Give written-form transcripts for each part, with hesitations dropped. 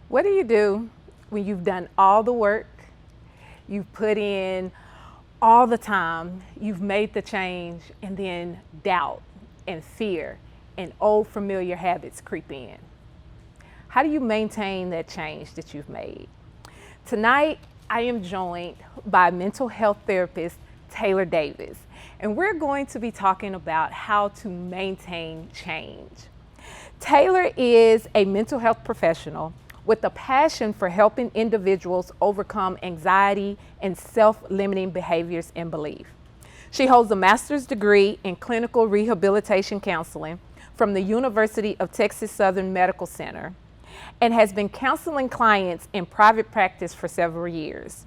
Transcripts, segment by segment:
What do you do when you've done all the work, you've put in all the time, you've made the change, and then doubt and fear and old familiar habits creep in? How do you maintain that change that you've made? Tonight, I am joined by mental health therapist Taylor Davis, and we're going to be talking about how to maintain change. Taylor is a mental health professional with a passion for helping individuals overcome anxiety and self-limiting behaviors and belief. She holds a master's degree in clinical rehabilitation counseling from the University of Texas Southern Medical Center and has been counseling clients in private practice for several years.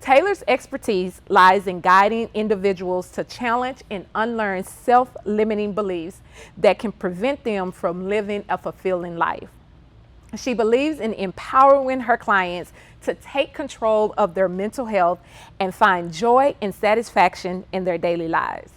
Taylor's expertise lies in guiding individuals to challenge and unlearn self-limiting beliefs that can prevent them from living a fulfilling life. She believes in empowering her clients to take control of their mental health and find joy and satisfaction in their daily lives.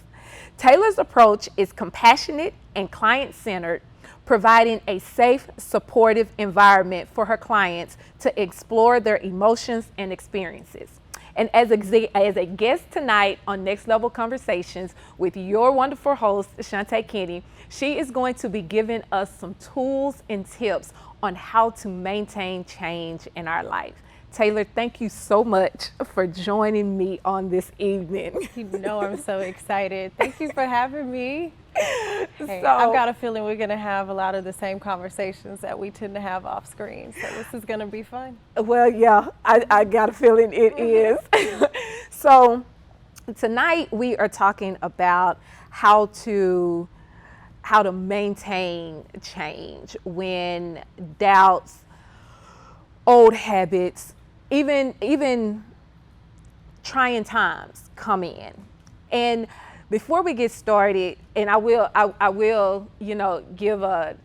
Taylor's approach is compassionate and client-centered, providing a safe, supportive environment for her clients to explore their emotions and experiences. And as a guest tonight on Next Level Conversations with your wonderful host, Shantae Kenny, she is going to be giving us some tools and tips on how to maintain change in our life. Taylor, thank you so much for joining me on this evening. You know I'm so excited. Thank you for having me. Hey, So, I've got a feeling we're going to have a lot of the same conversations that we tend to have off screen. So this is going to be fun. well, yeah, I got a feeling it is. So tonight we are talking about how to maintain change when doubts, old habits, even trying times come in. And before we get started, and I will, give a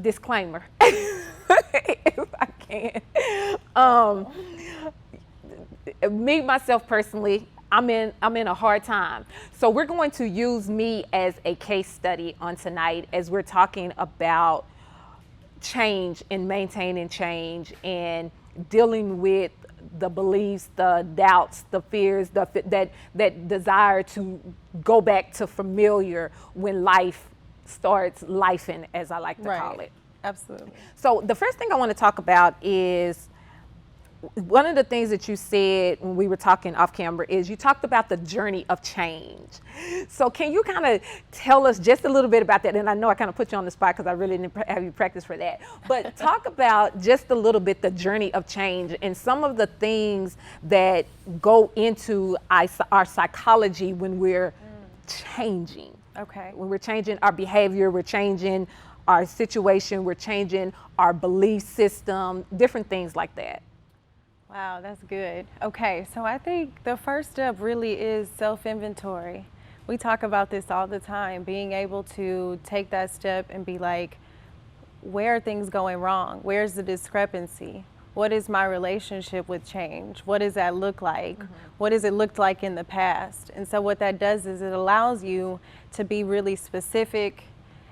disclaimer if I can. Me myself personally, I'm in a hard time. So we're going to use me as a case study on tonight as we're talking about change and maintaining change and dealing with the beliefs, the doubts, the fears, that desire to go back to familiar when life starts lifing, as I like to call it. Absolutely. So the first thing I want to talk about is one of the things that you said when we were talking off camera is you talked about the journey of change. So can you kind of tell us just a little bit about that? And I know I kind of put you on the spot because I really didn't have you practice for that. But talk about just a little bit the journey of change and some of the things that go into our psychology when we're changing. Okay. When we're changing our behavior, we're changing our situation, we're changing our belief system, different things like that. Wow, that's good. Okay, so I think the first step really is self-inventory. We talk about this all the time, being able to take that step and be like, where are things going wrong? Where's the discrepancy? What is my relationship with change? What does that look like? Mm-hmm. What does it look like in the past? And so what that does is it allows you to be really specific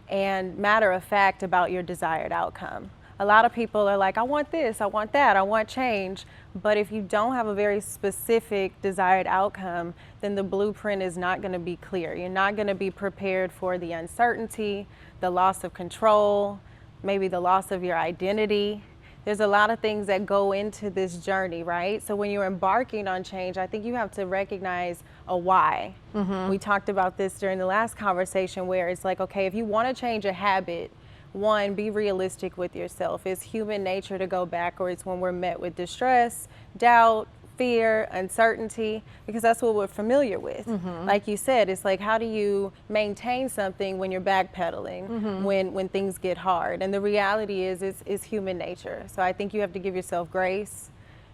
and matter of fact about your desired outcome. A lot of people are like, I want this, I want that, I want change. But if you don't have a very specific desired outcome, then the blueprint is not going to be clear. You're not going to be prepared for the uncertainty, the loss of control, maybe the loss of your identity. There's a lot of things that go into this journey, right? So when you're embarking on change, I think you have to recognize a why. Mm-hmm. We talked about this during the last conversation where it's like, okay, if you want to change a habit, one, be realistic with yourself. It's human nature to go backwards when we're met with distress, doubt, fear, uncertainty, because that's what we're familiar with. Mm-hmm. Like you said, it's like, how do you maintain something when you're backpedaling, mm-hmm. when things get hard? And the reality is, it's human nature. So I think you have to give yourself grace.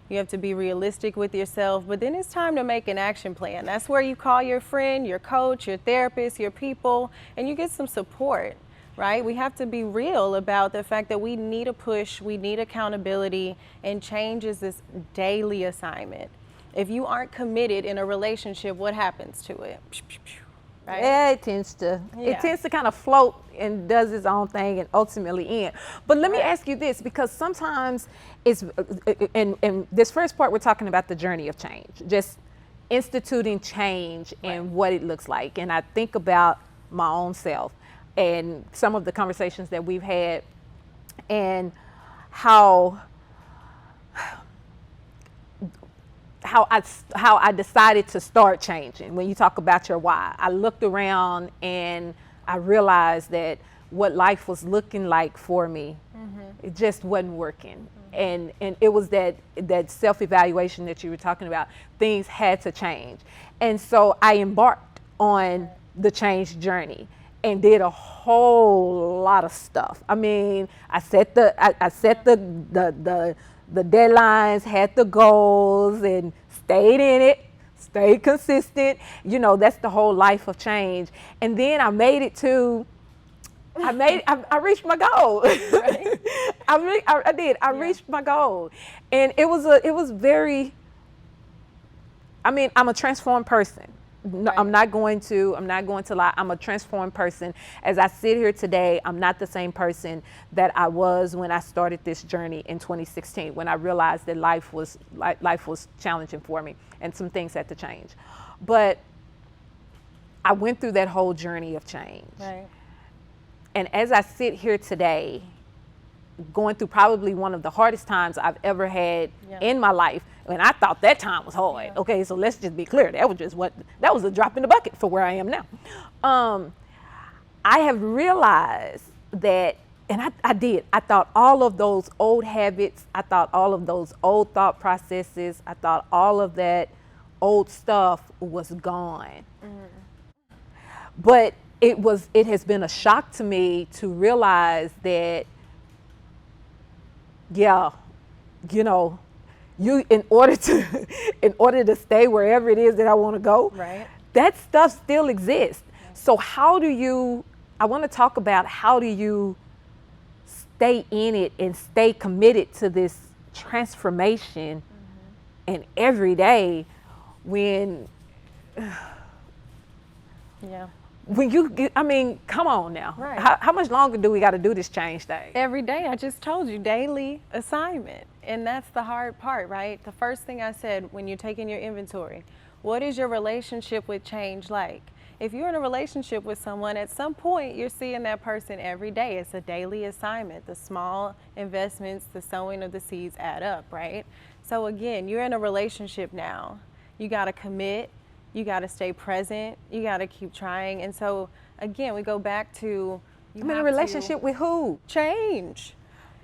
You have to be realistic with yourself, but then it's time to make an action plan. That's where you call your friend, your coach, your therapist, your people, and you get some support. Right? We have to be real about the fact that we need a push, we need accountability, and change is this daily assignment. If you aren't committed in a relationship, what happens to it? right? Yeah, it tends to kind of float and does its own thing and ultimately end. But let me ask you this, because sometimes it's in this first part we're talking about the journey of change, just instituting change and what it looks like. And I think about my own self and some of the conversations that we've had and how I decided to start changing. When you talk about your why, I looked around and I realized that what life was looking like for me, it just wasn't working. And it was that self-evaluation that you were talking about. Things had to change. And so I embarked on the change journey and did a whole lot of stuff. I mean, I set the deadlines, had the goals, and stayed in it, stayed consistent. You know, that's the whole life of change. And then I made it to, I reached my goal. Right. I did. I reached my goal. And it was very, I mean, I'm a transformed person. No, I'm not going to lie. I'm a transformed person. As I sit here today, I'm not the same person that I was when I started this journey in 2016, when I realized that life was challenging for me and some things had to change. But I went through that whole journey of change. Right. And as I sit here today, going through probably one of the hardest times I've ever had in my life, and I thought that time was hard. Yeah. Okay, so let's just be clear. That was a drop in the bucket for where I am now. I have realized that, and I thought all of those old habits, I thought all of those old thought processes, I thought all of that old stuff was gone. But it has been a shock to me to realize that, you know, in order to stay wherever it is that I want to go, right, that stuff still exists. Right. So I want to talk about how do you stay in it and stay committed to this transformation and every day when I mean, come on now. Right. How much longer do we got to do this change thing? Every day. I just told you, daily assignment. And that's the hard part, right? The first thing I said when you're taking your inventory, what is your relationship with change like? If you're in a relationship with someone, at some point you're seeing that person every day. It's a daily assignment. The small investments, the sowing of the seeds add up, right? So again, you're in a relationship now. You got to commit. You got to stay present. You got to keep trying. And so, again, we go back to I'm in a relationship with who? Change.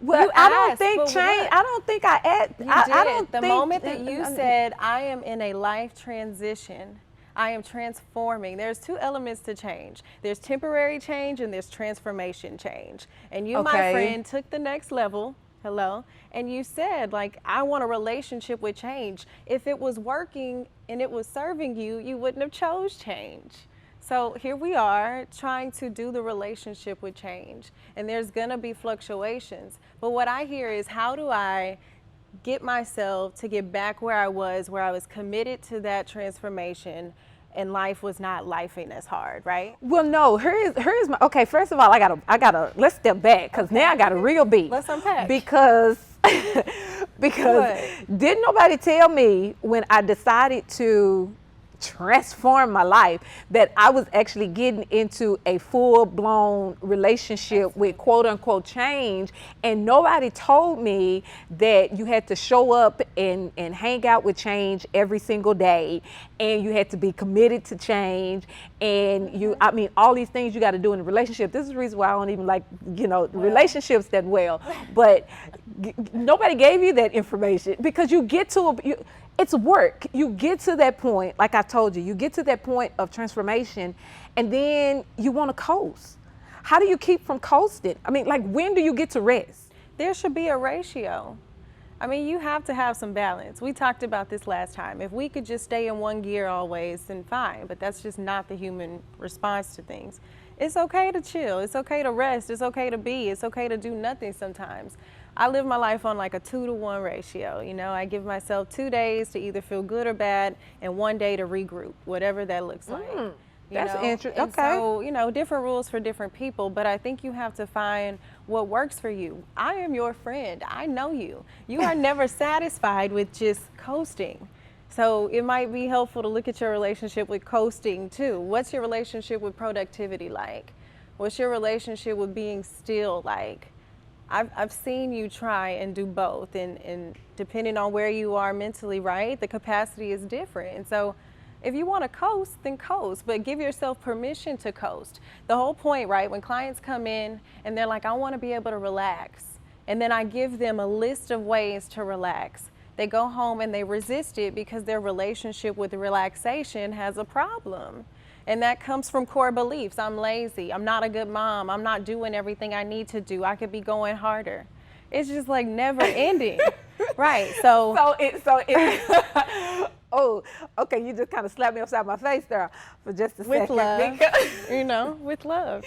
Well, I don't think change. I don't think I add. I don't the think, moment that you said, I am in a life transition, I am transforming. There's two elements to change. There's temporary change and there's transformation change. And you, my friend, took the next level. Hello. And you said, like, I want a relationship with change. If it was working and it was serving you, you wouldn't have chose change. So here we are trying to do the relationship with change. And there's going to be fluctuations. But what I hear is, how do I get myself to get back where I was committed to that transformation, and life was not lifing as hard, right? Well, no, here's my, okay, first of all, I gotta, let's step back, because now I got a real beat. Let's unpack. Because didn't nobody tell me when I decided to transform my life that I was actually getting into a full-blown relationship with quote-unquote change, and nobody told me that you had to show up and hang out with change every single day, and you had to be committed to change, and I mean, all these things you got to do in a relationship. This is the reason why I don't even like, relationships that well, but nobody gave you that information, because you get to it's work. You get to that point, like I told you, you get to that point of transformation, and then you want to coast. How do you keep from coasting? I mean, like, when do you get to rest? There should be a ratio. I mean, you have to have some balance. We talked about this last time. If we could just stay in one gear always, then fine, but that's just not the human response to things. It's okay to chill. It's okay to rest. It's okay to be. It's okay to do nothing sometimes. I live my life on like a 2-to-1 ratio. I give myself 2 days to either feel good or bad and 1 day to regroup, whatever that looks like. That's interesting. And Okay. so, different rules for different people, but I think you have to find what works for you. I am your friend. I know you. You are never satisfied with just coasting. So it might be helpful to look at your relationship with coasting too. What's your relationship with productivity like? What's your relationship with being still like? I've seen you try and do both, and depending on where you are mentally, right, the capacity is different. And so if you want to coast, then coast, but give yourself permission to coast. The whole point, right, when clients come in and they're like, I want to be able to relax, and then I give them a list of ways to relax, they go home and they resist it because their relationship with relaxation has a problem. And that comes from core beliefs. I'm lazy. I'm not a good mom. I'm not doing everything I need to do. I could be going harder. It's just like never ending. Right. So oh, okay, you just kind of slapped me upside my face there for just a with second. love, with love.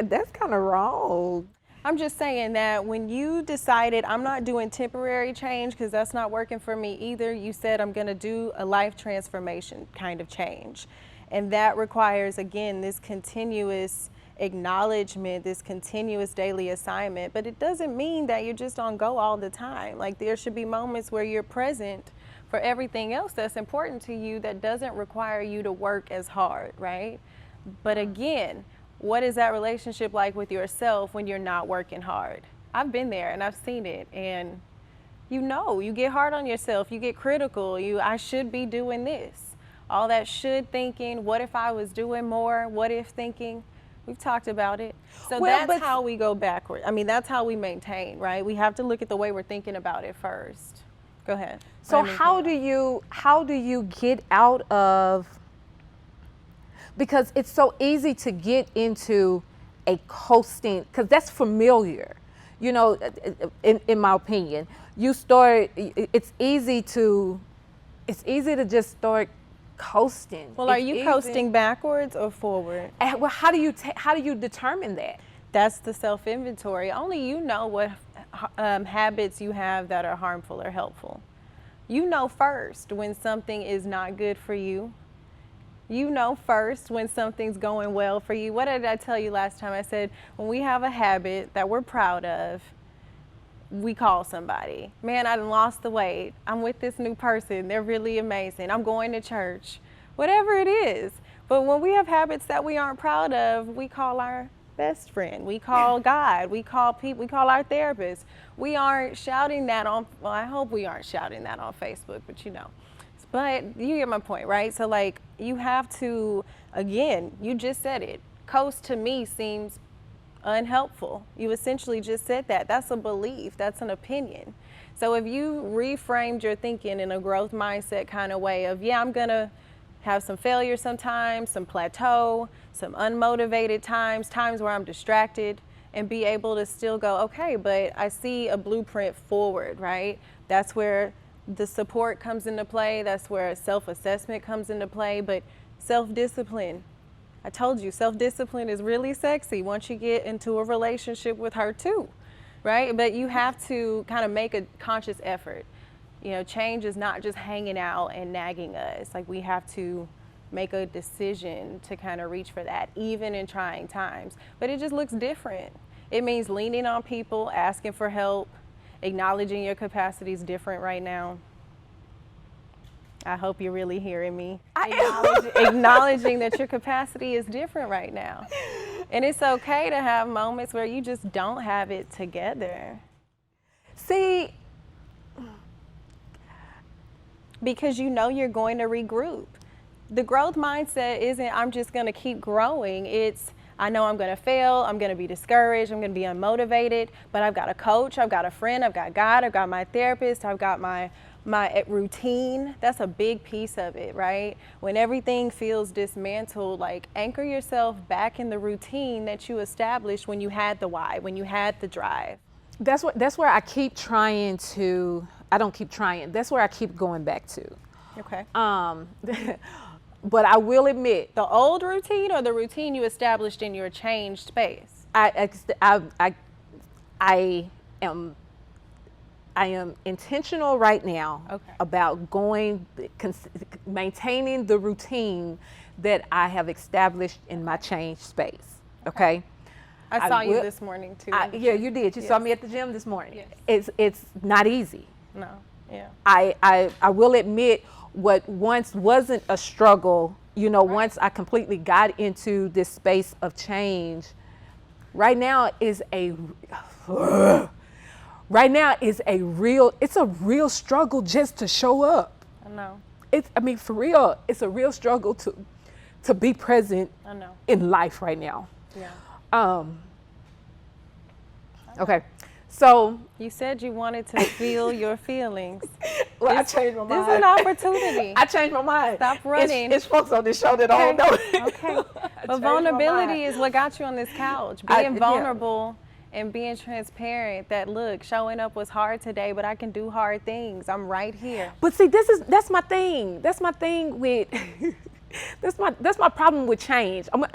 That's kind of wrong. I'm just saying that when you decided I'm not doing temporary change because that's not working for me either, you said I'm going to do a life transformation kind of change. And that requires, again, this continuous acknowledgement, this continuous daily assignment. But it doesn't mean that you're just on go all the time. Like, there should be moments where you're present for everything else that's important to you that doesn't require you to work as hard, right? But again, what is that relationship like with yourself when you're not working hard? I've been there and I've seen it, and you get hard on yourself, you get critical, I should be doing this. All that should thinking, what if I was doing more, what if thinking, we've talked about it. So that's how we go backward. I mean, that's how we maintain, right? We have to look at the way we're thinking about it first. Go ahead. So how do you get out of, because it's so easy to get into a coasting, because that's familiar, in my opinion. It's easy to just start coasting. Well, are you coasting backwards or forward? Well, how do you determine that? That's the self-inventory. Only you know what habits you have that are harmful or helpful. You know first when something is not good for you. You know first when something's going well for you. What did I tell you last time? I said, when we have a habit that we're proud of, we call somebody. Man, I done lost the weight. I'm with this new person. They're really amazing. I'm going to church. Whatever it is. But when we have habits that we aren't proud of, we call our best friend. We call God. We call people. We call our therapist. We aren't shouting that on, well, I hope we aren't shouting that on Facebook, but But you get my point, right? So like, you have to, again, you just said it. Coast to me seems unhelpful. You essentially just said that. That's a belief. That's an opinion. So if you reframed your thinking in a growth mindset kind of way of, yeah, I'm going to have some failure sometimes, some plateau, some unmotivated times where I'm distracted, and be able to still go, okay, but I see a blueprint forward, right? That's where the support comes into play. That's where self-assessment comes into play. But self-discipline, I told you, self-discipline is really sexy once you get into a relationship with her too, right? But you have to kind of make a conscious effort. Change is not just hanging out and nagging us. Like, we have to make a decision to kind of reach for that, even in trying times. But it just looks different. It means leaning on people, asking for help, acknowledging your capacity is different right now. I hope you're really hearing me. Acknowledging that your capacity is different right now. And it's okay to have moments where you just don't have it together. See, because you're going to regroup. The growth mindset isn't, I'm just going to keep growing. It's, I know I'm going to fail, I'm going to be discouraged, I'm going to be unmotivated, but I've got a coach, I've got a friend, I've got God, I've got my therapist, I've got my routine. That's a big piece of it, right? When everything feels dismantled, like, anchor yourself back in the routine that you established when you had the why, when you had the drive. That's where I keep trying to, I don't keep trying, that's where I keep going back to. Okay. But I will admit, the old routine or the routine you established in your changed space? I am intentional right now about maintaining the routine that I have established in my change space. Okay. I saw you this morning too. Yeah, you did. You saw me at the gym this morning. Yes. It's not easy. No. Yeah. I will admit what once wasn't a struggle, you know, once I completely got into this space of change, right now is a real struggle just to show up. I know. For real, it's a real struggle to be present I know. in life right now. Yeah. Okay. So you said you wanted to feel your feelings. Well, I changed my mind. This is an opportunity. I changed my mind. Stop running. It's folks on this show that don't know it. Okay. But vulnerability is what got you on this couch. Being vulnerable and being transparent that, look, showing up was hard today, but I can do hard things. I'm right here. But see, that's my thing. That's my thing with that's my problem with change. And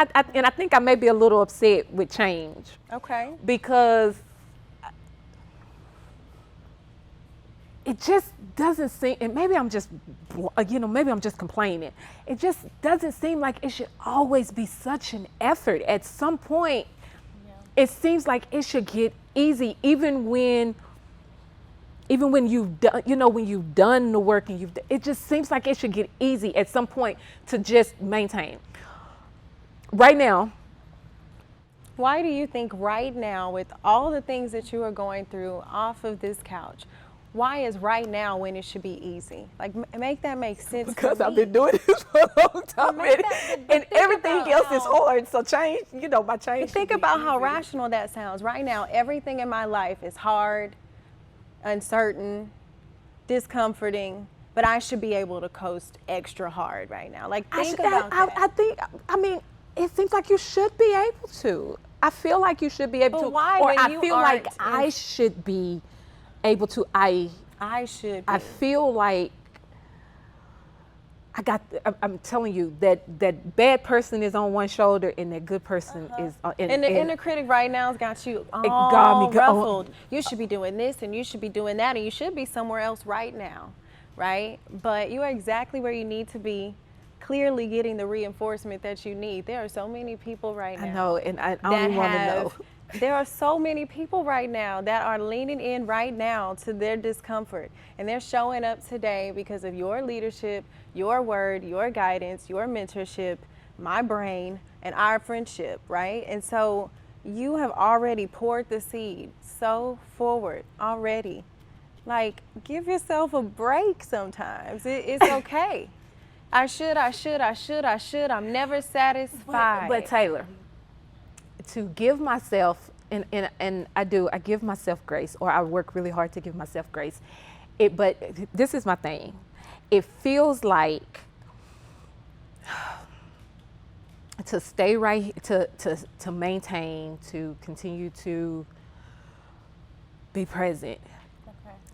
I think I may be a little upset with change. Okay. Because it just doesn't seem, and maybe I'm just complaining. It just doesn't seem like it should always be such an effort. At some point, it seems like it should get easy, even when you've done, when you've done the work and it just seems like it should get easy at some point to just maintain. Right now. Why do you think right now, with all the things that you are going through off of this couch, why is right now when it should be easy? Like, make that make sense. Because I've been doing this for a long time, and everything else is hard. So change, my change. Think about how rational that sounds. Right now, everything in my life is hard, uncertain, discomforting, but I should be able to coast extra hard right now. Like, think about that. It seems like you should be able to. I feel like you should be able to. Why? Or I feel like I should be able to. I should be. I feel like I'm telling you that bad person is on one shoulder and that good person is on. And the inner critic right now has got you all ruffled. You should be doing this and you should be doing that and you should be somewhere else right now, right? But you are exactly where you need to be, clearly getting the reinforcement that you need. There are so many people right now. I know, and I don't want to know. There are so many people right now that are leaning in right now to their discomfort, and they're showing up today because of your leadership, your word, your guidance, your mentorship, my brain, and our friendship, right? And so you have already poured the seed so forward already. Like, give yourself a break sometimes. It's okay. I should. I'm never satisfied. But Taylor, to give myself, and I give myself grace, or I work really hard to give myself grace. But this is my thing. It feels like to stay right, to maintain, to continue to be present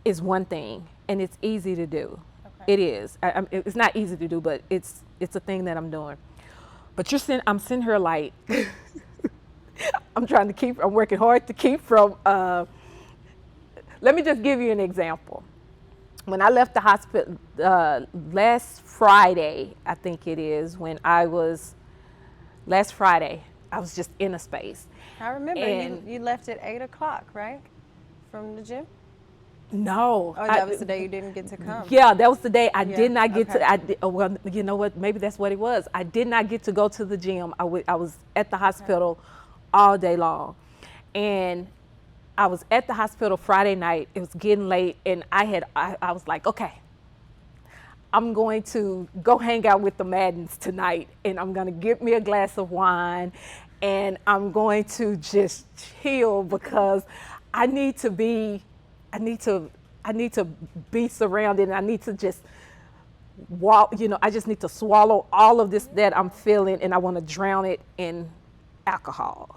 is one thing, and it's easy to do. It is. It's not easy to do, but it's a thing that I'm doing. But I'm sitting here like, I'm working hard to keep from, let me just give you an example. When I left the hospital last Friday, I think it is, last Friday, I was just in a space. I remember you left at 8 o'clock, right? From the gym? No. Oh, that was the day you didn't get to come. Yeah, that was the day I did not get to. Well, you know what? Maybe that's what it was. I did not get to go to the gym. I was at the hospital all day long. And I was at the hospital Friday night. It was getting late. And I was like, okay, I'm going to go hang out with the Maddens tonight. And I'm going to get me a glass of wine. And I'm going to just chill because I need to be surrounded, and I need to just walk, I just need to swallow all of this that I'm feeling, and I want to drown it in alcohol,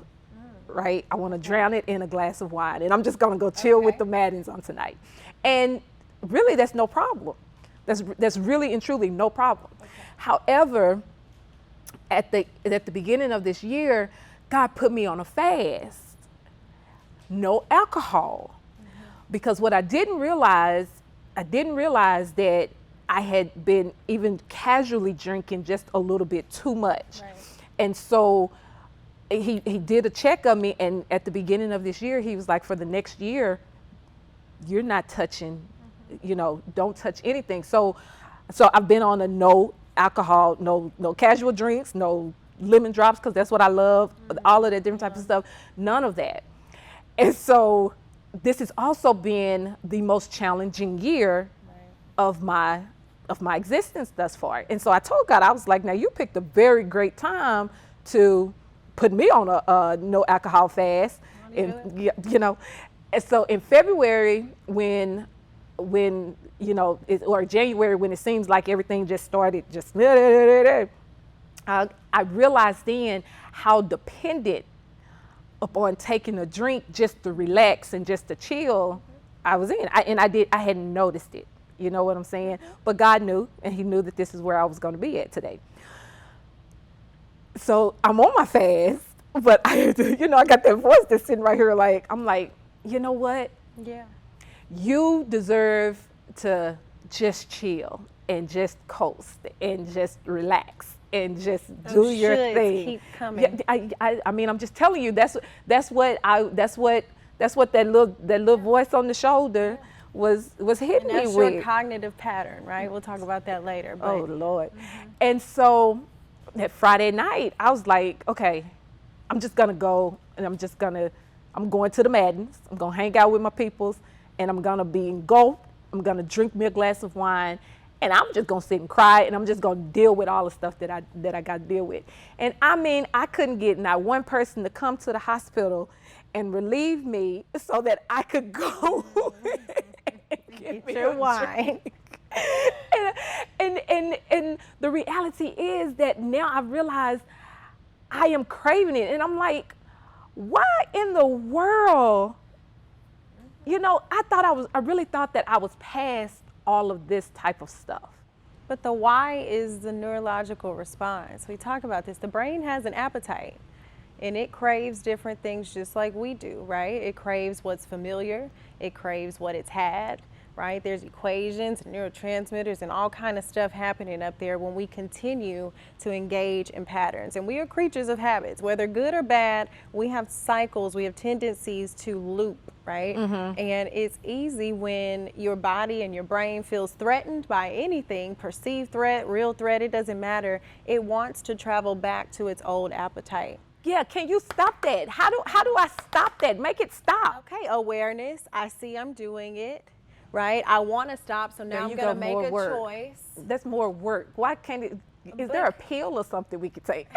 right? I want to drown it in a glass of wine, and I'm just going to go chill with the Maddens on tonight. And really, that's no problem. That's really and truly no problem. However, at the beginning of this year, God put me on a fast. No alcohol. Because what I didn't realize that I had been even casually drinking just a little bit too much. Right. And so he did a check of me, and at the beginning of this year, he was like, for the next year, you're not touching, don't touch anything. So I've been on a no alcohol, no casual drinks, no lemon drops, because that's what I love, all of that different types of stuff, none of that. And so this has also been the most challenging year of my existence thus far. And so I told God, I was like, now you picked a very great time to put me on a no alcohol fast. And and so in February, when or January, when it seems like everything just started I realized then how dependent upon taking a drink just to relax and just to chill I was in. I hadn't noticed it. You know what I'm saying? But God knew, and he knew that this is where I was going to be at today. So I'm on my fast, but I got that voice that's sitting right here I'm like, you know what? Yeah. You deserve to just chill and just coast and just relax and just do your thing. Keep coming. Yeah, I mean, I'm just telling you, that's what that little voice on the shoulder was hitting me That's with. your cognitive pattern, right? We'll talk about that later. But. Oh Lord. And so that Friday night, I was like, okay, I'm just gonna go, and I'm going to the Maddens. I'm gonna hang out with my peoples, and I'm gonna be engulfed. I'm gonna drink me a glass of wine, and I'm just gonna sit and cry, and I'm just gonna deal with all the stuff that I got to deal with. And I mean, I couldn't get not one person to come to the hospital and relieve me so that I could go and get your wine. And the reality is that now I realize I am craving it, and I'm like, why in the world? I really thought that I was past all of this type of stuff. But the why is the neurological response. We talk about this. The brain has an appetite, and it craves different things just like we do, right? It craves what's familiar. It craves what it's had, right? There's equations, neurotransmitters, and all kind of stuff happening up there when we continue to engage in patterns. And we are creatures of habits, whether good or bad. We have cycles, we have tendencies to loop, right? And it's easy when your body and your brain feels threatened by anything, perceived threat, real threat, it doesn't matter. It wants to travel back to its old appetite. Yeah, can you stop that? How do I stop that? Make it stop. Okay, awareness. I see I'm doing it. Right? I want to stop, so now I'm going to make a choice. That's more work. Why can't it? Is there a pill or something we could take?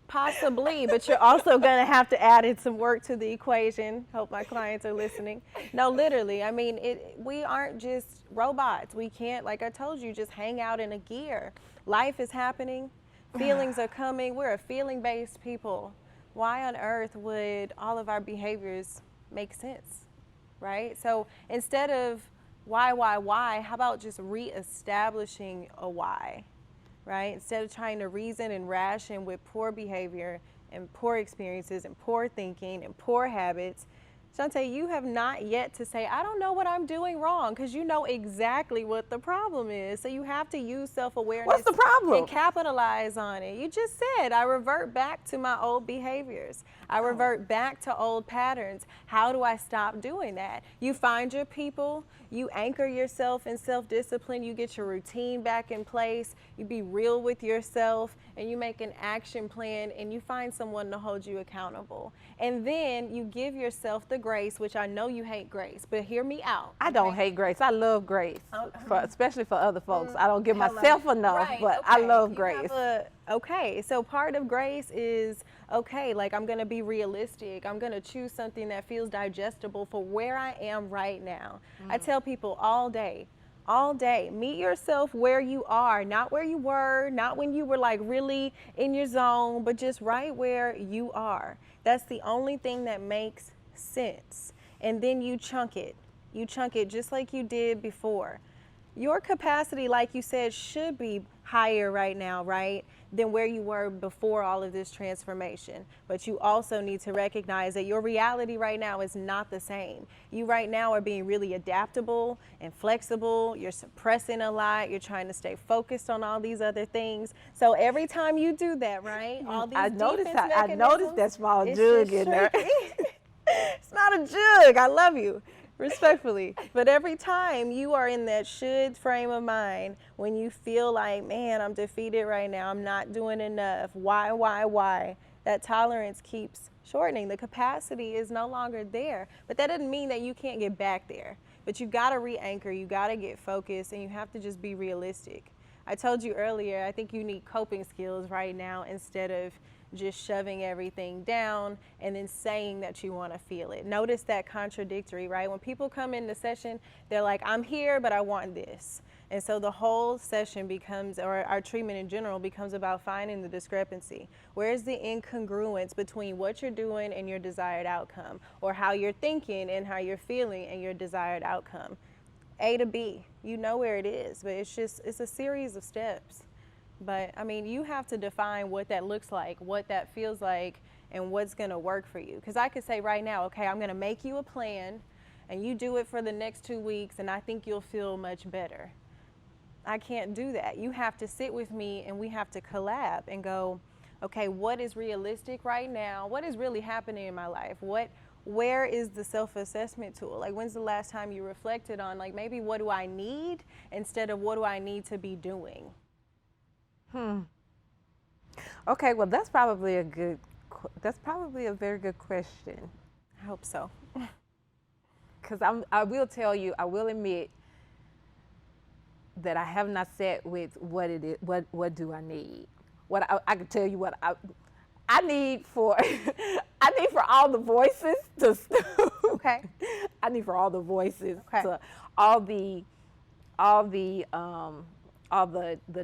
Possibly, but you're also going to have to add in some work to the equation. Hope my clients are listening. No, literally. I mean, we aren't just robots. We can't, like I told you, just hang out in a gear. Life is happening. Feelings are coming. We're a feeling-based people. Why on earth would all of our behaviors make sense? Right? So instead of why, how about just reestablishing a why, right? Instead of trying to reason and ration with poor behavior and poor experiences and poor thinking and poor habits, Shantae, you have not yet to say, I don't know what I'm doing wrong, because you know exactly what the problem is. So you have to use self-awareness. What's the problem? And capitalize on it. You just said, I revert back to my old behaviors. I revert back to old patterns. How do I stop doing that? You find your people, you anchor yourself in self-discipline, you get your routine back in place, you be real with yourself, and you make an action plan, and you find someone to hold you accountable. And then you give yourself the grace, which I know you hate grace, but hear me out. I don't hate grace. I love grace, especially for other folks. I don't give Hello. myself enough, Right, but okay. I love You grace. Okay, so part of grace is, okay, like I'm gonna be realistic. I'm gonna choose something that feels digestible for where I am right now. I tell people all day, meet yourself where you are, not where you were, not when you were like really in your zone, but just right where you are. That's the only thing that makes sense. And then you chunk it. You chunk it just like you did before. Your capacity, like you said, should be higher right now, right? than where you were before all of this transformation. But you also need to recognize that your reality right now is not the same. You right now are being really adaptable and flexible. You're suppressing a lot. You're trying to stay focused on all these other things. So every time you do that, right, all these I noticed defense I noticed mechanisms, that small it's jug just in there. shrinking. It's not a jug. I love you. Respectfully. But every time you are in that should frame of mind, when you feel like, man, I'm defeated right now, I'm not doing enough, why, that tolerance keeps shortening. The capacity is no longer there. But that doesn't mean that you can't get back there. But you got to re-anchor, you got to get focused, and you have to just be realistic. I told you earlier, I think you need coping skills right now instead of just shoving everything down and then saying that you want to feel it. Notice that contradictory, right? When people come into session, they're like, I'm here, but I want this. And so the whole session becomes, or our treatment in general becomes about finding the discrepancy. Where's the incongruence between what you're doing and your desired outcome, or how you're thinking and how you're feeling and your desired outcome? A to B, you know where it is, but it's a series of steps. But I mean, you have to define what that looks like, what that feels like, and what's going to work for you. Because I could say right now, okay, I'm going to make you a plan and you do it for the next 2 weeks and I think you'll feel much better. I can't do that. You have to sit with me and we have to collab and go, okay, what is realistic right now? What is really happening in my life? Where is the self-assessment tool? Like, when's the last time you reflected on, like, maybe what do I need instead of what do I need to be doing? Okay, well, that's probably a very good question. I hope so. Because I will tell you, I will admit that I have not sat with what it is. What do I need? What I can tell you what I need for I need for all the voices to. Okay. I need for all the voices Okay. to all the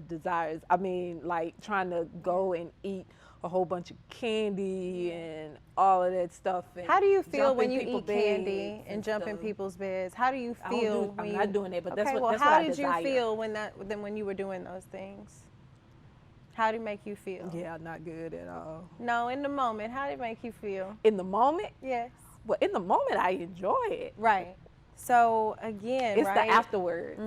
desires. I mean, like trying to go and eat a whole bunch of candy and all of that stuff. And How do you feel jump when in you people's eat candy beds and jump in stuff. people's beds? How do you I don't feel do- when I'm you... not doing that, but that's Okay, what well, that's how what I did desire. you feel when you were doing those things? How did it make you feel? Yeah, not good at all. No, in the moment, how did it make you feel? In the moment, Yes. well, in the moment I enjoy it. Right. So again, It's right? the afterwards.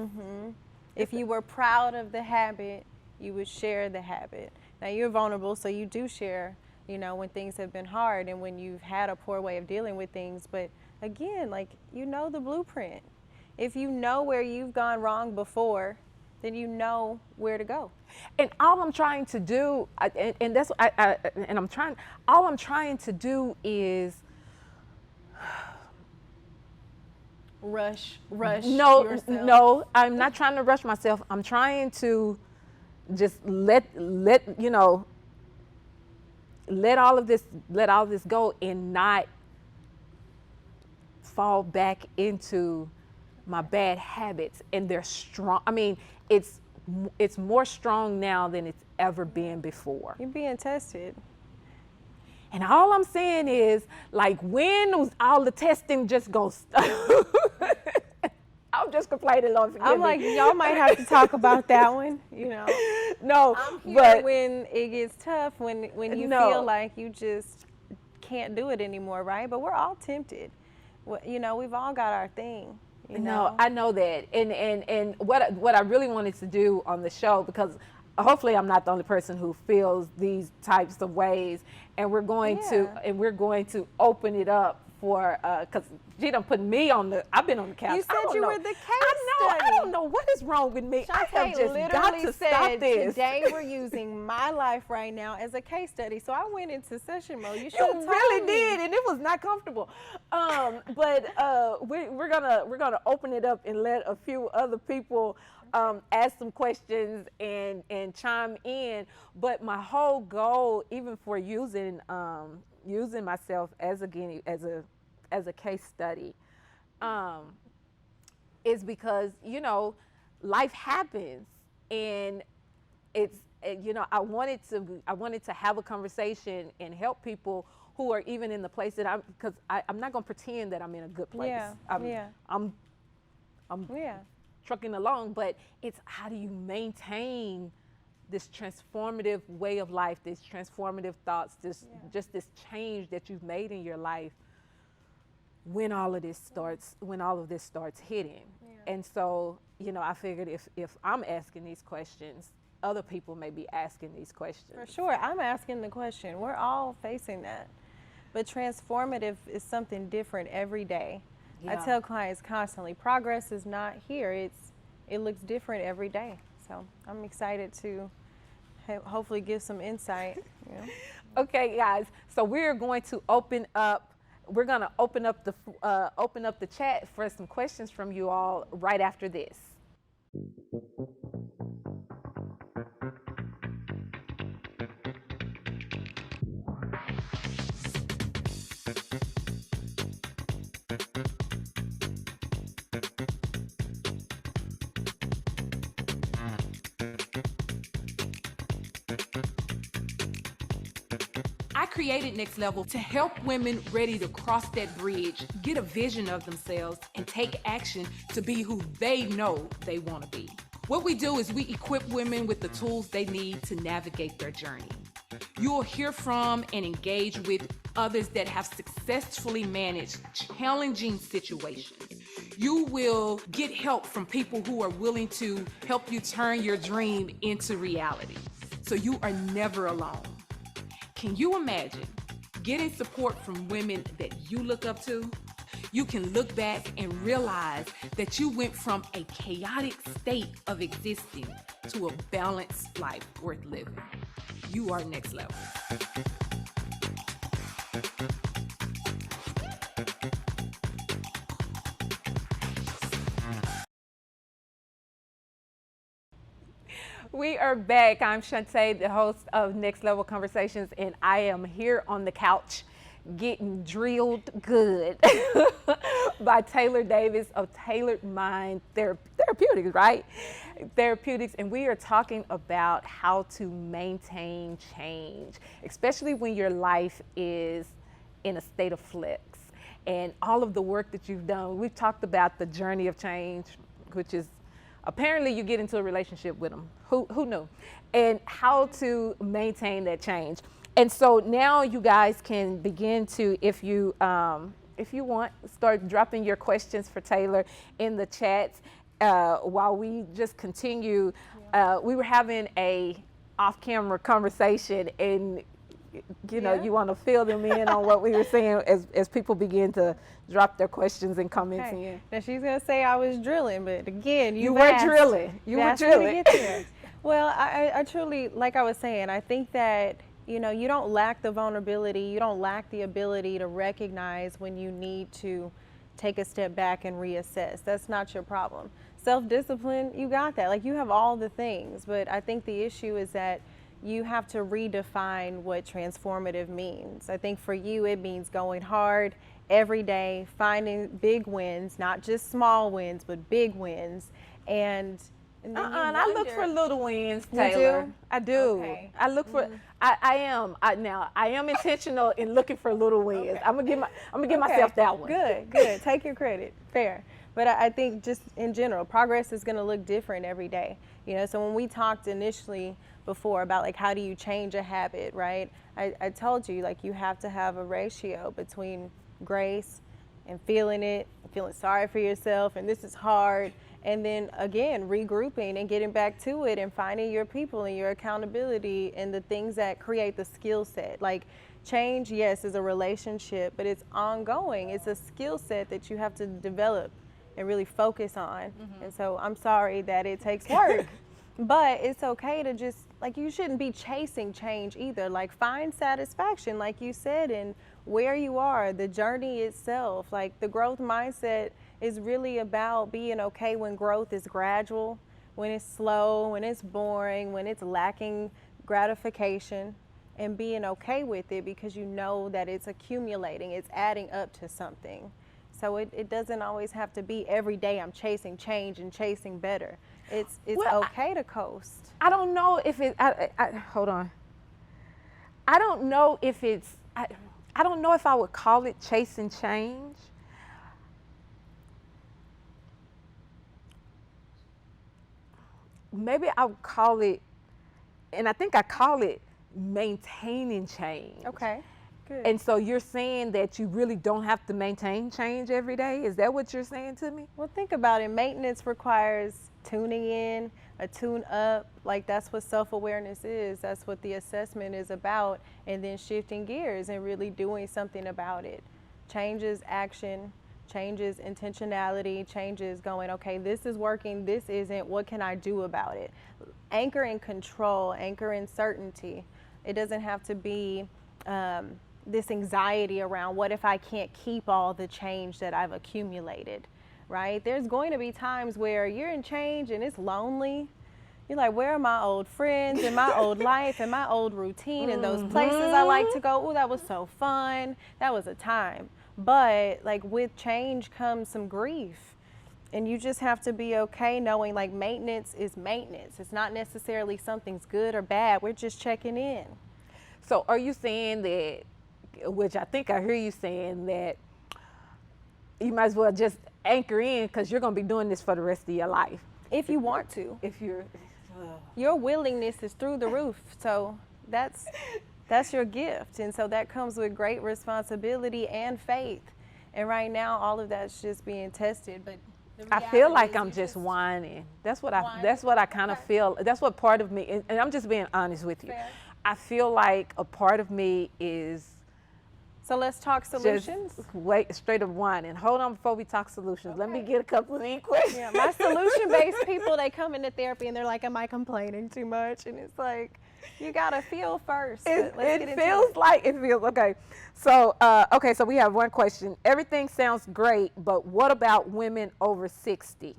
If you were proud of the habit, you would share the habit. Now you're vulnerable, so you do share, when things have been hard and when you've had a poor way of dealing with things. But again, like, you know the blueprint. If you know where you've gone wrong before, then you know where to go. And all I'm trying to do, and that's all I'm trying to do is Rush no, yourself. no, I'm not trying to rush myself. I'm trying to just let all of this go and not fall back into my bad habits. And they're strong. I mean, it's more strong now than it's ever been before. You're being tested. And all I'm saying is, like, when was all the testing just gonna stop? I'm just complaining, Lord, forgive I'm me. like, y'all might have to talk about that one, No, I'm here but when it gets tough, when you No. feel like you just can't do it anymore, right? But we're all tempted. We've all got our thing. no, I know that. And what I really wanted to do on the show, because hopefully I'm not the only person who feels these types of ways, and we're going to open it up for because she done put me on the. I've been on the couch. You I said don't you know. were the case I study. don't know what is wrong with me. I have Shantae just got literally to said, stop this. today we're using my life right now as a case study. So I went into session mode. You should You have told really me. did, and it was not comfortable. But we're gonna open it up and let a few other people ask some questions and chime in. But my whole goal, even for using myself as a case study, is because life happens, and it's I wanted to have a conversation and help people who are even in the place that because I'm not gonna pretend that I'm in a good place. Yeah. I'm Yeah. trucking along, but it's how do you maintain this transformative way of life, these transformative thoughts, this Yeah. just this change that you've made in your life when all of this starts, when all of this starts hitting. Yeah. And so, I figured if I'm asking these questions, other people may be asking these questions. For sure. I'm asking the question. We're all facing that. But transformative is something different every day. I Yeah. tell clients constantly, progress is not here. It looks different every day. So I'm excited to hopefully give some insight. You know? Okay, guys. So we're going to open up. We're going to open up the chat for some questions from you all right after this. I created Next Level to help women ready to cross that bridge, get a vision of themselves, and take action to be who they know they want to be. What we do is we equip women with the tools they need to navigate their journey. You'll hear from and engage with others that have successfully managed challenging situations. You will get help from people who are willing to help you turn your dream into reality. So you are never alone. Can you imagine getting support from women that you look up to? You can look back and realize that you went from a chaotic state of existing to a balanced life worth living. You are next level. We are back. I'm Shantae, the host of Next Level Conversations, and I am here on the couch getting drilled good by Taylor Davis of Tailored Mind Therapeutics, right? Therapeutics, and we are talking about how to maintain change, especially when your life is in a state of flux. And all of the work that you've done, we've talked about the journey of change, which is apparently you get into a relationship with them. Who knew? And how to maintain that change. And so now you guys can begin to, if you want, start dropping your questions for Taylor in the chats while we just continue. We were having a off-camera conversation, and you want to fill them in on what we were saying as people begin to drop their questions and comments in. Now she's gonna say I was drilling, but again, You were drilling. You were drilling. Well, I truly, like I was saying, I think that you don't lack the vulnerability, you don't lack the ability to recognize when you need to take a step back and reassess. That's not your problem. Self-discipline, you got that. Like, you have all the things, but I think the issue is that you have to redefine what transformative means. I think for you, it means going hard every day, finding big wins, not just small wins, but big wins. And then I look for little wins, Taylor. Do? I do. Okay. I look for. I am intentional in looking for little wins. Okay. I'm gonna give myself that one. Good. Take your credit. Fair. But I think just in general, progress is going to look different every day. So when we talked initially before about like how do you change a habit, right? I told you like you have to have a ratio between grace and feeling it, feeling sorry for yourself, and this is hard, and then again regrouping and getting back to it and finding your people and your accountability and the things that create the skill set. Like change, yes, is a relationship, but it's ongoing. It's a skill set that you have to develop and really focus on. And so I'm sorry that it takes work. But it's okay to just, like, you shouldn't be chasing change either. Like, find satisfaction, like you said, in where you are, the journey itself. Like, the growth mindset is really about being okay when growth is gradual, when it's slow, when it's boring, when it's lacking gratification, and being okay with it because you know that it's accumulating, it's adding up to something. So it doesn't always have to be every day I'm chasing change and chasing better. It's okay to coast. I don't know if it. Hold on. I don't know if it's. I don't know if I would call it chasing change. Maybe I would call it and I think I call it maintaining change. Okay, good. And so you're saying that you really don't have to maintain change every day? Is that what you're saying to me? Well, think about it. Maintenance requires tuning in, a tune up. Like, that's what self-awareness is. That's what the assessment is about. And then shifting gears and really doing something about it. Changes action, changes intentionality, changes going, okay, this is working, this isn't, what can I do about it? Anchor in control, anchor in certainty. It doesn't have to be this anxiety around what if I can't keep all the change that I've accumulated, right? There's going to be times where you're in change and it's lonely. You're like, where are my old friends and my old life and my old routine and those places I like to go? Oh, that was so fun. That was a time. But like with change comes some grief. And you just have to be okay knowing like maintenance is maintenance. It's not necessarily something's good or bad. We're just checking in. So are you saying that, which I think I hear you saying, that you might as well just anchor in because you're going to be doing this for the rest of your life? If you want to. If you're... Your willingness is through the roof. So that's your gift. And so that comes with great responsibility and faith. And right now, all of that's just being tested. But I feel like I'm just whining. That's what I kind of feel. That's what part of me, and I'm just being honest with you. Fair. I feel like a part of me is So let's talk solutions. just wait, straight up whining. Hold on before we talk solutions. Let me get a couple of these questions. Yeah, my solution-based people, they come into therapy and they're like, am I complaining too much? And it's like, you gotta feel first. It feels okay. So so we have one question. Everything sounds great, but what about women over 60?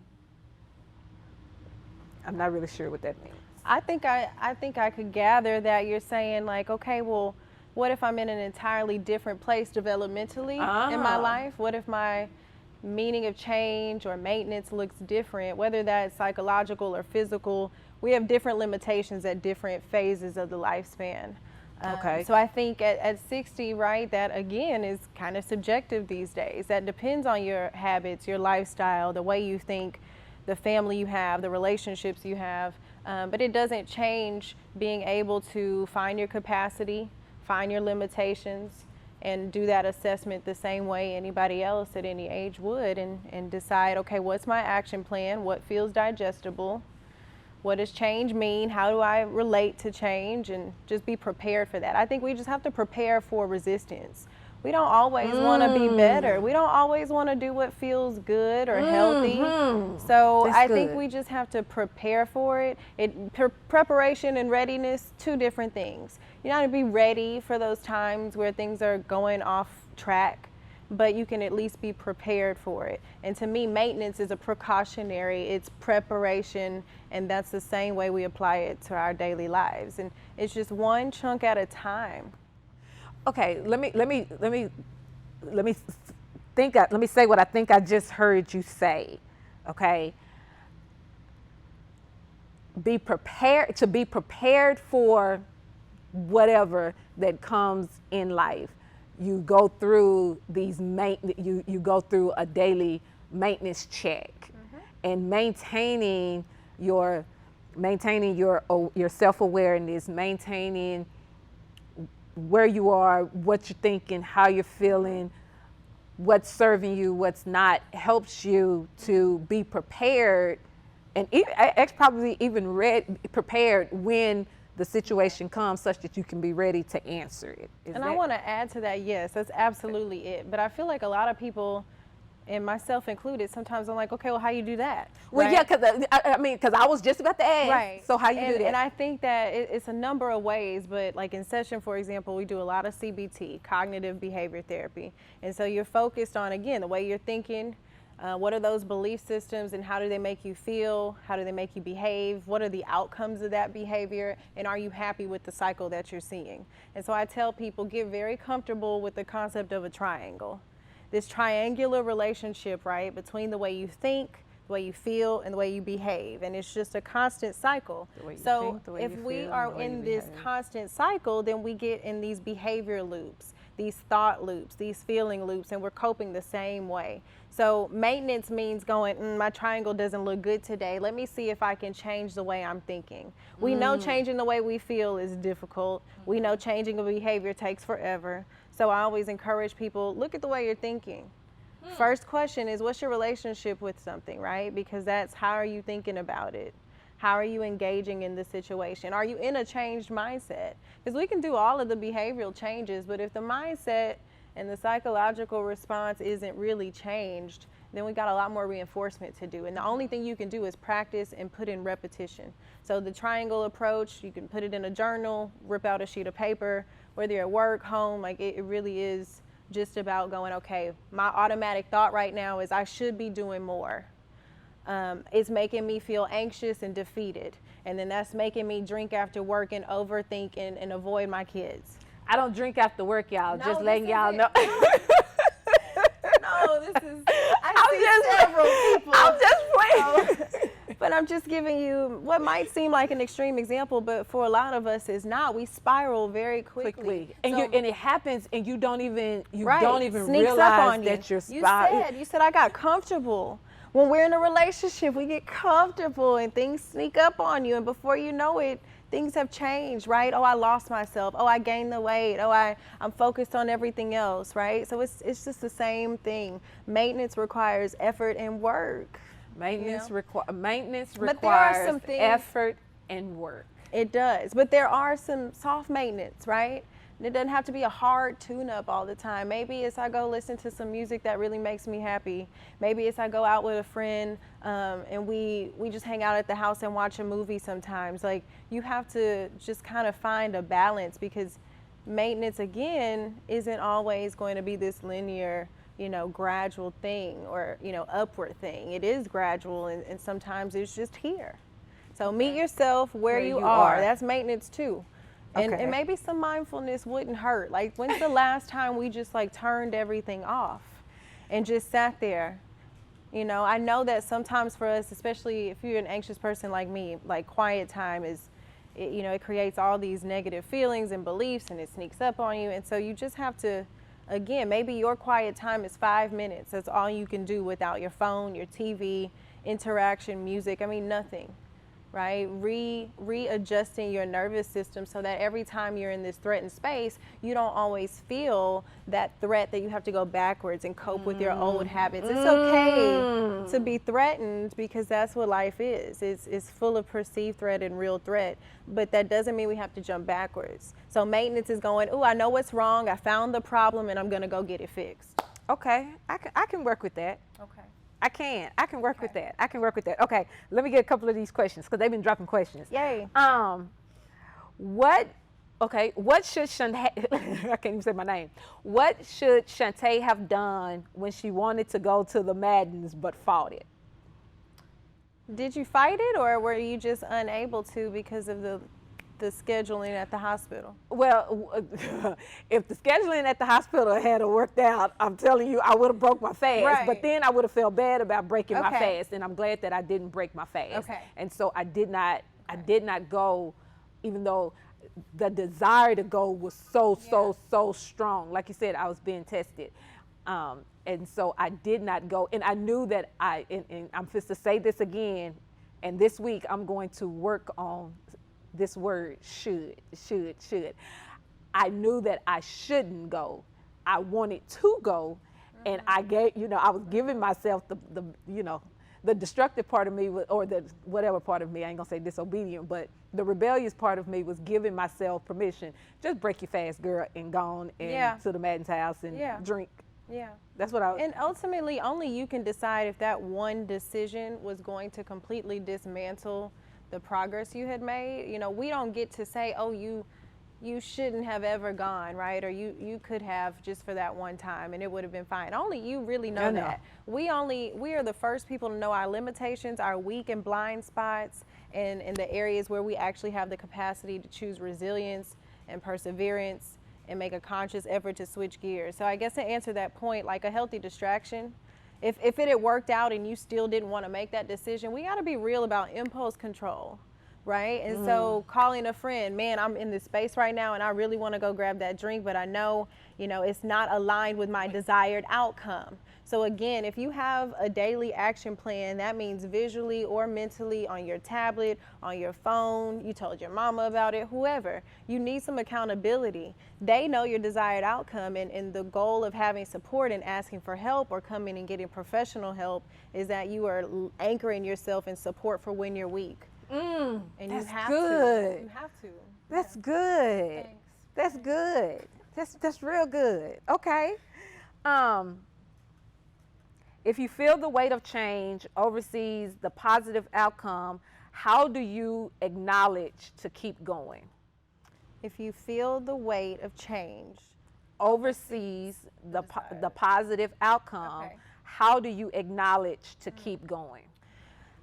I'm not really sure what that means. I think I could gather that you're saying like, okay, well, what if I'm in an entirely different place developmentally in my life? What if my meaning of change or maintenance looks different, whether that's psychological or physical? We have different limitations at different phases of the lifespan. Okay. So I think at 60, right, that again is kind of subjective these days. That depends on your habits, your lifestyle, the way you think, the family you have, the relationships you have. But it doesn't change being able to find your capacity, find your limitations, and do that assessment the same way anybody else at any age would, and decide, okay, what's my action plan? What feels digestible? What does change mean? How do I relate to change? And just be prepared for that. I think we just have to prepare for resistance. We don't always want to be better. We don't always want to do what feels good or healthy. So That's I good. think we just have to prepare for it. Preparation and readiness, two different things. You got to be ready for those times where things are going off track, but you can at least be prepared for it. And to me, maintenance is a precautionary, it's preparation, and that's the same way we apply it to our daily lives. And it's just one chunk at a time. Okay, let me say what I think I just heard you say. Okay. Be prepared for whatever that comes in life. You go through you go through a daily maintenance check, and maintaining your self-awareness, maintaining where you are, what you're thinking, how you're feeling, what's serving you, what's not, helps you to be prepared, and probably even prepared when the situation comes, such that you can be ready to answer it. I want to add to that, yes, that's absolutely it. But I feel like a lot of people, and myself included, sometimes I'm like, okay, well, how you do that? Well, right? yeah, because I was just about to ask. Right. So how you do that? And I think that it's a number of ways, but like in session, for example, we do a lot of CBT, cognitive behavior therapy. And so you're focused on, again, the way you're thinking, what are those belief systems and how do they make you feel? How do they make you behave? What are the outcomes of that behavior? And are you happy with the cycle that you're seeing? And so I tell people, get very comfortable with the concept of a triangle. This triangular relationship, right, between the way you think, the way you feel, and the way you behave. And it's just a constant cycle. So if we are in this constant cycle, then we get in these behavior loops, these thought loops, these feeling loops, and we're coping the same way. So maintenance means going, my triangle doesn't look good today. Let me see if I can change the way I'm thinking. We know changing the way we feel is difficult. We know changing a behavior takes forever. So I always encourage people, look at the way you're thinking. First question is, what's your relationship with something, right? Because that's how are you thinking about it? How are you engaging in the situation? Are you in a changed mindset? Because we can do all of the behavioral changes, but if the mindset and the psychological response isn't really changed, then we got a lot more reinforcement to do. And the only thing you can do is practice and put in repetition. So the triangle approach, you can put it in a journal, rip out a sheet of paper, whether you're at work, home, like it really is just about going, okay, my automatic thought right now is I should be doing more. It's making me feel anxious and defeated. And then that's making me drink after work and overthink and avoid my kids. I don't drink after work, y'all. No, just letting y'all know. No, this is, I see several people. I'm just playing. But I'm just giving you what might seem like an extreme example, but for a lot of us is not. We spiral very quickly. And So- and it happens, and you don't even Right. don't even Sneaks up realize on you. that you're You said I got comfortable. When we're in a relationship, we get comfortable and things sneak up on you, and before you know it, things have changed, right? Oh, I lost myself. Oh, I gained the weight. Oh, I'm focused on everything else, right? So it's just the same thing. Maintenance requires effort and work. Maintenance But there are requires some things- effort and work. It does, but there are some soft maintenance, right? And it doesn't have to be a hard tune-up all the time. Maybe it's I go listen to some music that really makes me happy. Maybe it's I go out with a friend and we just hang out at the house and watch a movie sometimes. Like you have to just kind of find a balance because maintenance, again, isn't always going to be this linear, gradual thing or, upward thing. It is gradual and sometimes it's just here. So meet yourself where you are. That's maintenance too. And maybe some mindfulness wouldn't hurt. Like when's the last time we just turned everything off and just sat there? I know that sometimes for us, especially if you're an anxious person like me, like quiet time is, it creates all these negative feelings and beliefs and it sneaks up on you. And so you just have to, again, maybe your quiet time is 5 minutes. That's all you can do without your phone, your TV, interaction, music. I mean, nothing. Right? Readjusting your nervous system so that every time you're in this threatened space, you don't always feel that threat that you have to go backwards and cope with your old habits. It's okay to be threatened because that's what life is. It's full of perceived threat and real threat, but that doesn't mean we have to jump backwards. So maintenance is going, I know what's wrong, I found the problem, and I'm gonna go get it fixed. Okay, I can work with that. Okay. I can work with that. Okay, let me get a couple of these questions because they've been dropping questions. Yay. What should Shantae, I can't even say my name. What should Shantae have done when she wanted to go to the Maddens but fought it? Did you fight it or were you just unable to because of the scheduling at the hospital? Well, if the scheduling at the hospital had worked out, I'm telling you, I would have broke my fast. Right. But then I would have felt bad about breaking my Okay. fast, and I'm glad that I didn't break my fast. Okay. And so I did not go, even though the desire to go was so strong. Like you said, I was being tested. And so I did not go. And I knew that and I'm just to say this again, and this week I'm going to work on this word should. I knew that I shouldn't go. I wanted to go, and I was giving myself the destructive part of me, or the whatever part of me, I ain't gonna say disobedient, but the rebellious part of me was giving myself permission. Just break your fast, girl, and gone and to the Madden's house and drink. Yeah. That's what I was. And ultimately, only you can decide if that one decision was going to completely dismantle the progress you had made. We don't get to say, oh, you shouldn't have ever gone, right? Or you could have just for that one time and it would have been fine. Only you really know that. We are the first people to know our limitations, our weak and blind spots, and in the areas where we actually have the capacity to choose resilience and perseverance and make a conscious effort to switch gears. So I guess to answer that point, like a healthy distraction, if it had worked out and you still didn't want to make that decision, we got to be real about impulse control. right? And so calling a friend, man, I'm in this space right now and I really want to go grab that drink, but I know, it's not aligned with my desired outcome. So again, if you have a daily action plan, that means visually or mentally on your tablet, on your phone, you told your mama about it, whoever, you need some accountability. They know your desired outcome, and the goal of having support and asking for help or coming and getting professional help is that you are anchoring yourself in support for when you're weak. And That's you have good. to. You have to. That's good. Thanks. That's good. That's real good. Okay. If you feel the weight of change oversees the positive outcome, how do you acknowledge to keep going? If you feel the weight of change, Oversees the positive outcome, Okay. how do you acknowledge to keep going?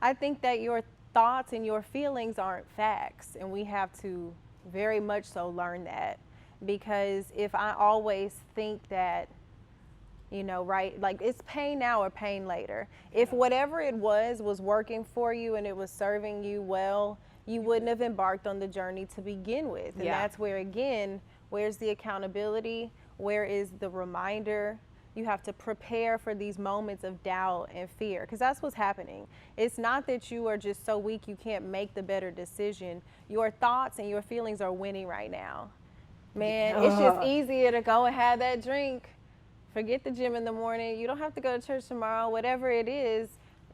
I think that your thoughts and your feelings aren't facts, and we have to very much so learn that. Because if I always think that, right, like it's pain now or pain later. If whatever it was working for you and it was serving you well, you wouldn't have embarked on the journey to begin with. And Yeah. that's where, again, where's the accountability? Where is the reminder? You have to prepare for these moments of doubt and fear, because that's what's happening. It's not that you are just so weak you can't make the better decision. Your thoughts and your feelings are winning right now. Man, it's just easier to go and have that drink. Forget the gym in the morning. You don't have to go to church tomorrow. Whatever it is,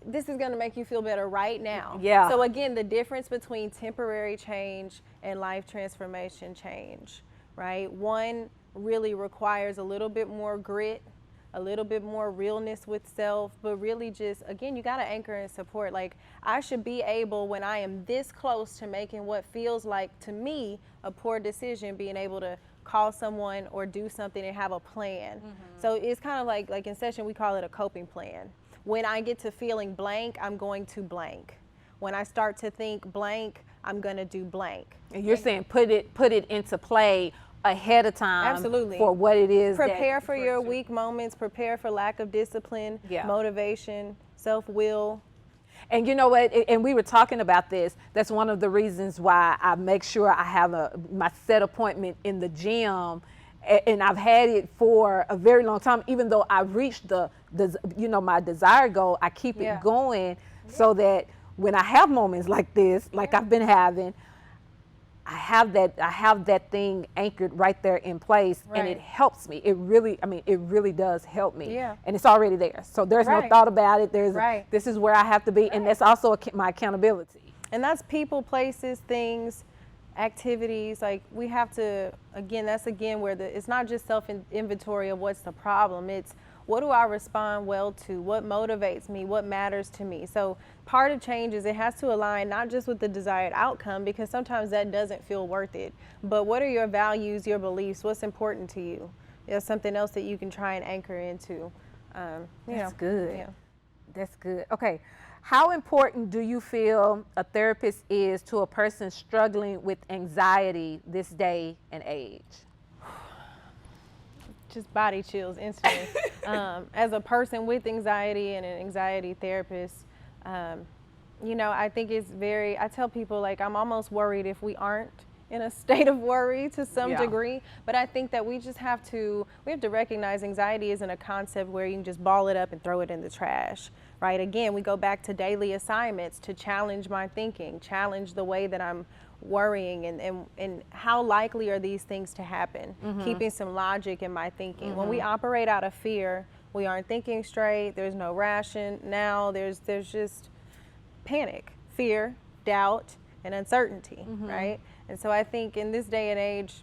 this is going to make you feel better right now. Yeah. So again, the difference between temporary change and life transformation change, right? One really requires a little bit more grit, a little bit more realness with self, but really just, again, you got to anchor and support. Like, I should be able, when I am this close to making what feels like to me a poor decision, being able to call someone or do something and have a plan. So it's kind of like in session, we call it a coping plan. When I get to feeling blank, I'm going to blank. When I start to think blank, I'm going to do blank. And you're saying put it into play ahead of time. Absolutely. For what it is. Prepare for your weak moments, prepare for lack of discipline, Yeah. motivation, self-will. And you know what? And we were talking about this. That's one of the reasons why I make sure I have my set appointment in the gym, and I've had it for a very long time. Even though I reached my desired goal, I keep Yeah. it going so that when I have moments like this, like I've been having, I have that thing anchored right there in place, and it Right. helps me. It really does help me. Yeah. And it's already there. So there's no Right. thought about it. Right. This is where I have to be, and that's also my accountability. And that's people, places, things, activities. Like, we have to, again, that's again where it's not just self-inventory of what's the problem. It's what do I respond well to? What motivates me? What matters to me? So part of change is it has to align not just with the desired outcome, because sometimes that doesn't feel worth it, but what are your values, your beliefs? What's important to you? There's something else that you can try and anchor into. That's good. Yeah. That's good. Okay. How important do you feel a therapist is to a person struggling with anxiety this day and age? Just body chills instantly. As a person with anxiety and an anxiety therapist, I think I tell people, like, I'm almost worried if we aren't in a state of worry to some Yeah. degree, but I think that we have to recognize anxiety isn't a concept where you can just ball it up and throw it in the trash, right? Again, we go back to daily assignments to challenge my thinking, challenge the way that I'm worrying, and how likely are these things to happen, keeping some logic in my thinking. When we operate out of fear, we aren't thinking straight, there's no rationale, there's just panic, fear, doubt, and uncertainty, right? And so I think in this day and age,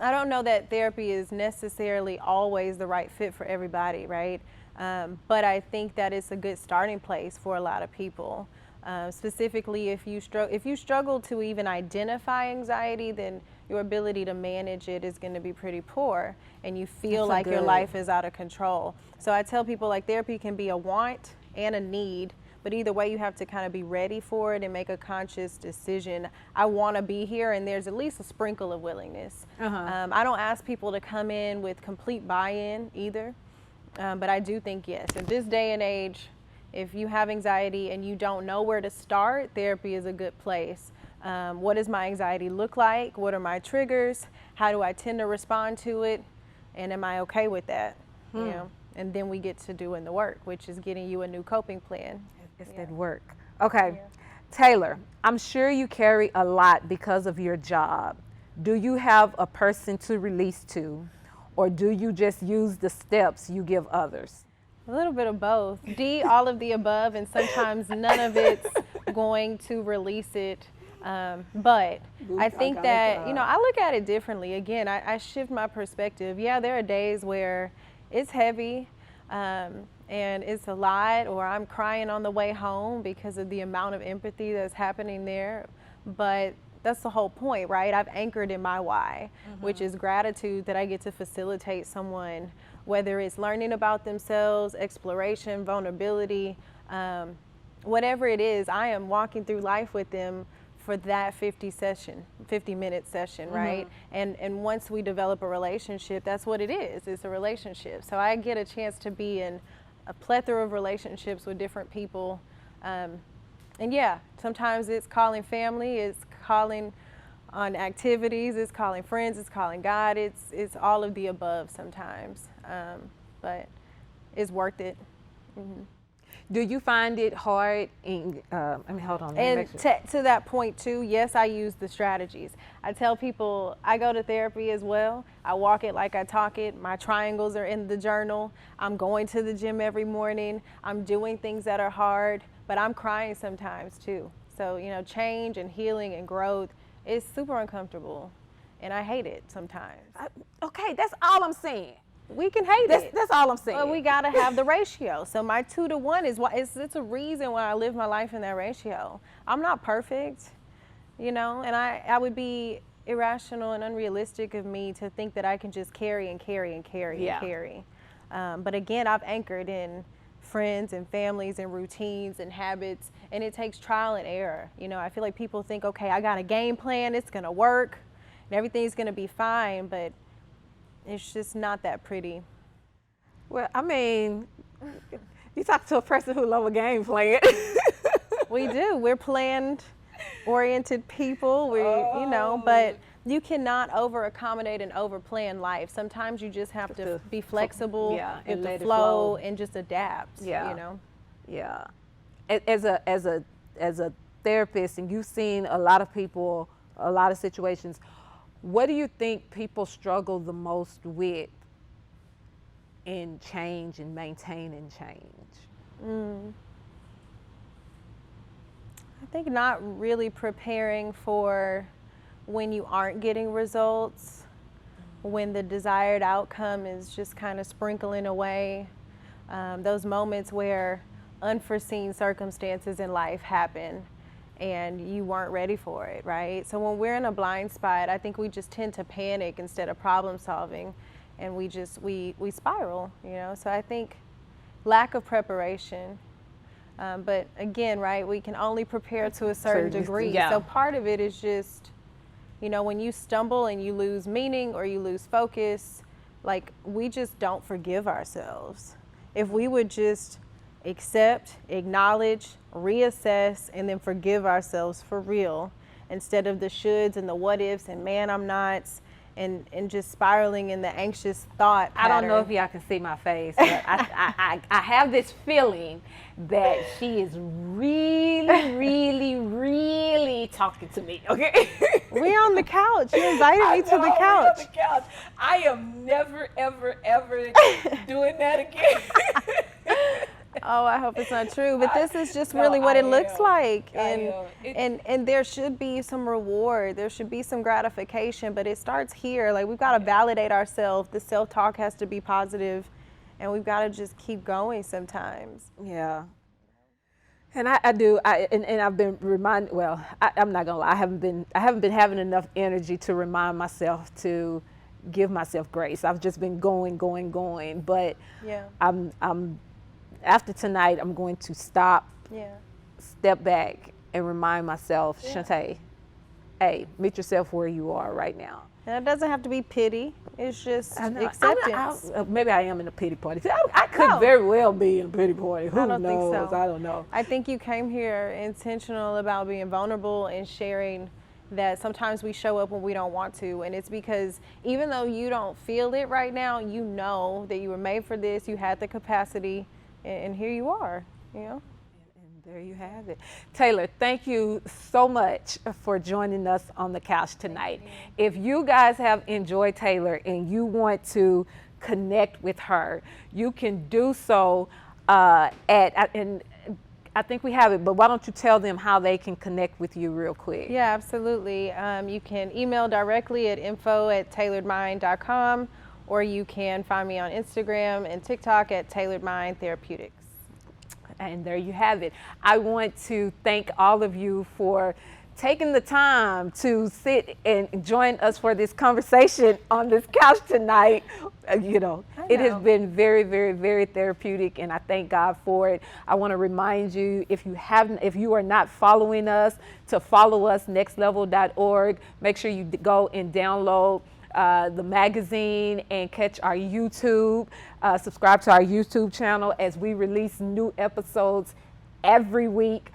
I don't know that therapy is necessarily always the right fit for everybody, right? But I think that it's a good starting place for a lot of people. Specifically, if you struggle to even identify anxiety, then your ability to manage it is going to be pretty poor, and you feel like your life is out of control. So I tell people, like, therapy can be a want and a need, but either way you have to kind of be ready for it and make a conscious decision. I want to be here, and there's at least a sprinkle of willingness. I don't ask people to come in with complete buy-in either, but I do think, yes, in this day and age, if you have anxiety and you don't know where to start, therapy is a good place. What does my anxiety look like? What are my triggers? How do I tend to respond to it? And am I okay with that? You know? And then we get to doing the work, which is getting you a new coping plan. It's that work. Okay. Taylor, I'm sure you carry a lot because of your job. Do you have a person to release to, or do you just use the steps you give others? A little bit of both. D, all of the above, and sometimes none of it's going to release it. But I think that, you know, I look at it differently. Again, I shift my perspective. Yeah, there are days where it's heavy and it's a lot, or I'm crying on the way home because of the amount of empathy that's happening there. But that's the whole point, right? I've anchored in my why, which is gratitude that I get to facilitate someone, whether it's learning about themselves, exploration, vulnerability, whatever it is, I am walking through life with them for that 50-minute session, right? And once we develop a relationship, that's what it is. It's a relationship. So I get a chance to be in a plethora of relationships with different people. And yeah, sometimes it's calling family, it's calling on activities, it's calling friends, it's calling God, it's all of the above sometimes. But it's worth it. Do you find it hard hold on. And to that point too, yes, I use the strategies. I tell people I go to therapy as well. I walk it like I talk it. My triangles are in the journal. I'm going to the gym every morning. I'm doing things that are hard, but I'm crying sometimes too. So, you know, change and healing and growth is super uncomfortable, and I hate it sometimes. Okay, that's all I'm saying. We can hate it. That's all I'm saying. But we gotta have the ratio. So my 2 to 1 is why it's a reason why I live my life in that ratio. I'm not perfect, you know, and I would be irrational and unrealistic of me to think that I can just carry and carry and carry and carry. But again, I've anchored in friends and families and routines and habits, and it takes trial and error. You know, I feel like people think, okay, I got a game plan, it's gonna work, and everything's gonna be fine, but it's just not that pretty. Well, I mean, you talk to a person who loves a game plan. We do. We're plan-oriented people. You know, but you cannot over-accommodate and over-plan life. Sometimes you just have to be flexible with the flow and just adapt. Yeah. You know. Yeah. As a therapist, and you've seen a lot of people, a lot of situations. What do you think people struggle the most with in change and maintaining change? I think not really preparing for when you aren't getting results, when the desired outcome is just kind of sprinkling away. Those moments where unforeseen circumstances in life happen and you weren't ready for it, right? So when we're in a blind spot, I think we just tend to panic instead of problem solving, and we spiral, you know? So I think lack of preparation, but again, right, we can only prepare to a certain degree. Yeah. So part of it is just, you know, when you stumble and you lose meaning or you lose focus, like, we just don't forgive ourselves. If we would just accept, acknowledge, reassess, and then forgive ourselves for real, instead of the shoulds and the what ifs and man, I'm nots, and just spiraling in the anxious thought pattern. I don't know if y'all can see my face, but I have this feeling that she is really, really, really talking to me, okay? We on the couch. You invited me to the couch. On the couch. I am never, ever, ever doing that again. Oh, I hope it's not true, but this is just really what it looks like, and there should be some reward, there should be some gratification, but it starts here. Like, we've got to validate ourselves. The self-talk has to be positive, and we've got to just keep going sometimes. Yeah. And I do, and I've been reminded. Well, I'm not gonna lie. I haven't been having enough energy to remind myself to give myself grace. I've just been going. But Yeah. I'm after tonight, I'm going to stop, step back, and remind myself, Shantae, hey, meet yourself where you are right now. And it doesn't have to be pity. It's just I know. acceptance. Maybe I am in a pity party. See, I could No. very well be in a pity party. Who I don't think knows? so. I don't know. I think you came here intentional about being vulnerable and sharing that sometimes we show up when we don't want to. And it's because even though you don't feel it right now, you know that you were made for this, you had the capacity, and here you are, you know? And there you have it. Taylor, thank you so much for joining us on the couch tonight. If you guys have enjoyed Taylor and you want to connect with her, you can do so and I think we have it, but why don't you tell them how they can connect with you real quick? Yeah, absolutely. You can email directly at info@tailoredmind.com, or you can find me on Instagram and TikTok at Tailored Mind Therapeutics. And there you have it. I want to thank all of you for taking the time to sit and join us for this conversation on this couch tonight. It has been very, very, very therapeutic, and I thank God for it. I want to remind you, if you are not following us, to follow us, nextlevel.org. Make sure you go and download the magazine and catch our YouTube, subscribe to our YouTube channel as we release new episodes every week.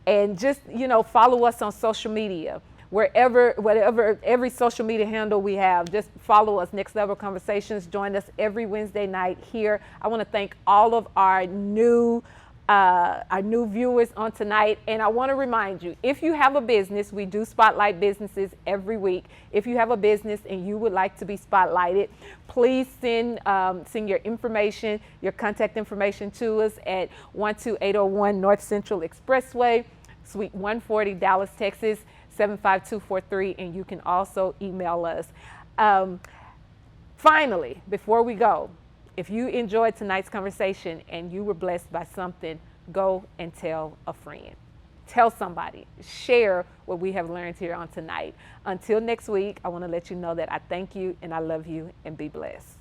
And just, follow us on social media. Whatever, every social media handle we have, just follow us, Next Level Conversations. Join us every Wednesday night here. I want to thank all of our new viewers on tonight. And I want to remind you, if you have a business, we do spotlight businesses every week. If you have a business and you would like to be spotlighted, please send your information, your contact information to us at 12801 North Central Expressway, Suite 140, Dallas, Texas, 75243, and you can also email us. Finally, before we go, if you enjoyed tonight's conversation and you were blessed by something, go and tell a friend. Tell somebody. Share what we have learned here on tonight. Until next week, I want to let you know that I thank you and I love you, and be blessed.